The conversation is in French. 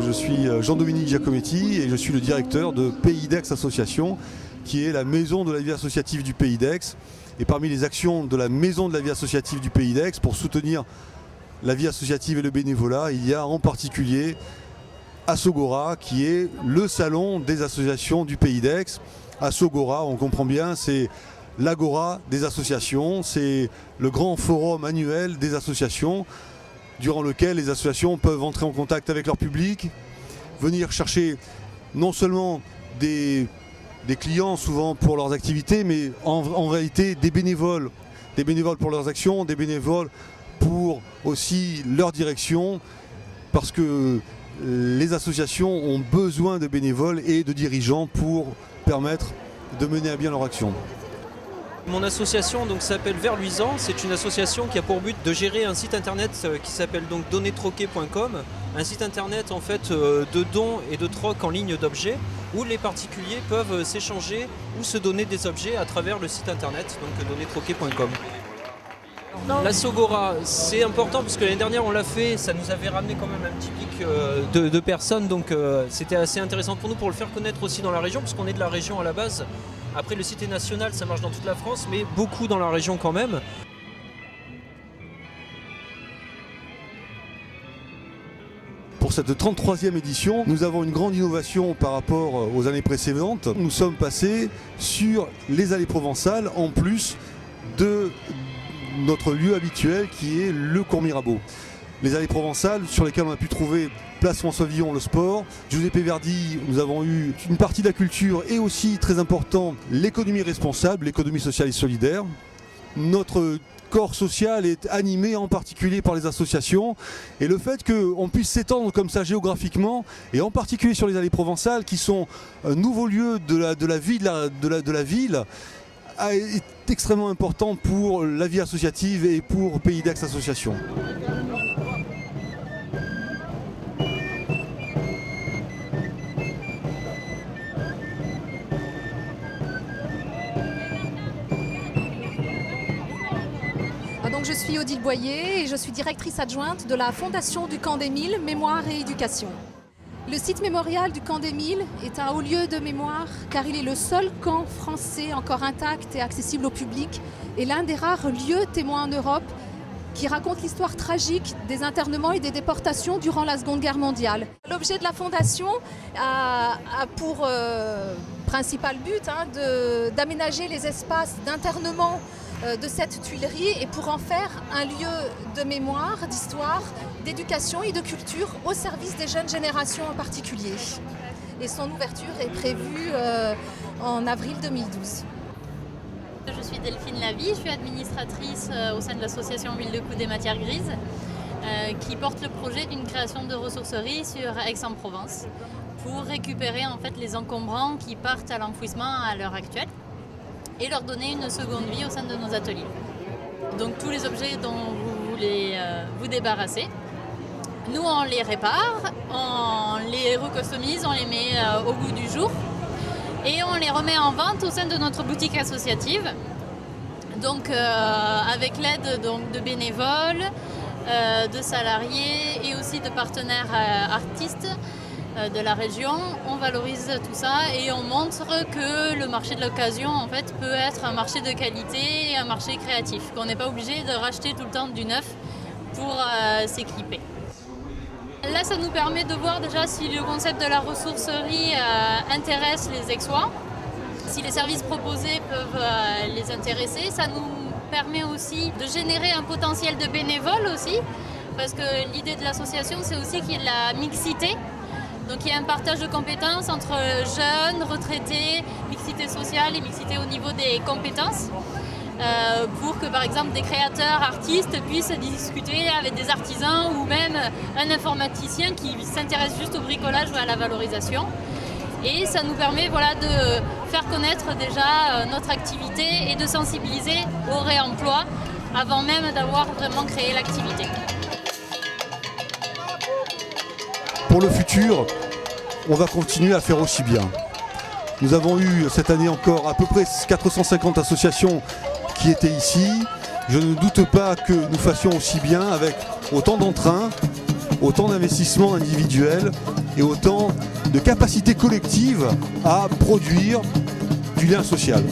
Je suis Jean-Dominique Giacometti et je suis le directeur de Pays d'Aix Association, qui est la maison de la vie associative du Pays d'Aix. Et parmi les actions de la maison de la vie associative du Pays d'Aix pour soutenir la vie associative et le bénévolat, il y a en particulier Assogora, qui est le salon des associations du Pays d'Aix. Assogora, on comprend bien, c'est l'agora des associations, c'est le grand forum annuel des associations, durant lequel les associations peuvent entrer en contact avec leur public, venir chercher non seulement des clients souvent pour leurs activités, mais en réalité des bénévoles pour leurs actions, des bénévoles pour aussi leur direction, parce que les associations ont besoin de bénévoles et de dirigeants pour permettre de mener à bien leur action. Mon association s'appelle Vert Luisant. C'est une association qui a pour but de gérer un site internet qui s'appelle donc donnertroquer.com, un site internet en fait de dons et de troc en ligne d'objets où les particuliers peuvent s'échanger ou se donner des objets à travers le site internet, donc donnertroquer.com. L'Assogora, c'est important parce que l'année dernière on l'a fait, ça nous avait ramené quand même un petit pic de personnes, donc c'était assez intéressant pour nous pour le faire connaître aussi dans la région, parce qu'on est de la région à la base. Après le site est national, ça marche dans toute la France, mais beaucoup dans la région quand même. Pour cette 33e édition, nous avons une grande innovation par rapport aux années précédentes. Nous sommes passés sur les allées provençales en plus de notre lieu habituel qui est le cours Mirabeau. Les allées provençales sur lesquelles on a pu trouver Place François Villon, le sport, Giuseppe Verdi, nous avons eu une partie de la culture et aussi très important l'économie responsable, l'économie sociale et solidaire. Notre corps social est animé en particulier par les associations et le fait qu'on puisse s'étendre comme ça géographiquement et en particulier sur les allées provençales qui sont un nouveau lieu de la ville est extrêmement important pour la vie associative et pour Pays d'Aix Association. Donc je suis Odile Boyer et je suis directrice adjointe de la Fondation du Camp des Milles, Mémoire et Éducation. Le site mémorial du Camp des Milles est un haut lieu de mémoire car il est le seul camp français encore intact et accessible au public et l'un des rares lieux témoins en Europe qui raconte l'histoire tragique des internements et des déportations durant la Seconde Guerre mondiale. L'objet de la Fondation a pour principal but d'aménager les espaces d'internement de cette tuilerie et pour en faire un lieu de mémoire, d'histoire, d'éducation et de culture au service des jeunes générations en particulier. Et son ouverture est prévue en avril 2012. Je suis Delphine Lavie, je suis administratrice au sein de l'association Huile de Coude des Matières Grises qui porte le projet d'une création de ressourcerie sur Aix-en-Provence pour récupérer en fait les encombrants qui partent à l'enfouissement à l'heure actuelle et leur donner une seconde vie au sein de nos ateliers. Donc tous les objets dont vous voulez vous débarrasser, nous on les répare, on les recustomise, on les met au goût du jour et on les remet en vente au sein de notre boutique associative. Donc avec l'aide de bénévoles, de salariés et aussi de partenaires artistes de la région, on valorise tout ça et on montre que le marché de l'occasion en fait peut être un marché de qualité et un marché créatif, qu'on n'est pas obligé de racheter tout le temps du neuf pour s'équiper. Là, ça nous permet de voir déjà si le concept de la ressourcerie intéresse les Aixois, si les services proposés peuvent les intéresser. Ça nous permet aussi de générer un potentiel de bénévoles aussi, parce que l'idée de l'association, c'est aussi qu'il y ait de la mixité. Donc il y a un partage de compétences entre jeunes, retraités, mixité sociale et mixité au niveau des compétences pour que par exemple des créateurs, artistes puissent discuter avec des artisans ou même un informaticien qui s'intéresse juste au bricolage ou à la valorisation. Et ça nous permet de faire connaître déjà notre activité et de sensibiliser au réemploi avant même d'avoir vraiment créé l'activité. Pour le futur, on va continuer à faire aussi bien. Nous avons eu cette année encore à peu près 450 associations qui étaient ici. Je ne doute pas que nous fassions aussi bien avec autant d'entrain, autant d'investissements individuels et autant de capacité collective à produire du lien social.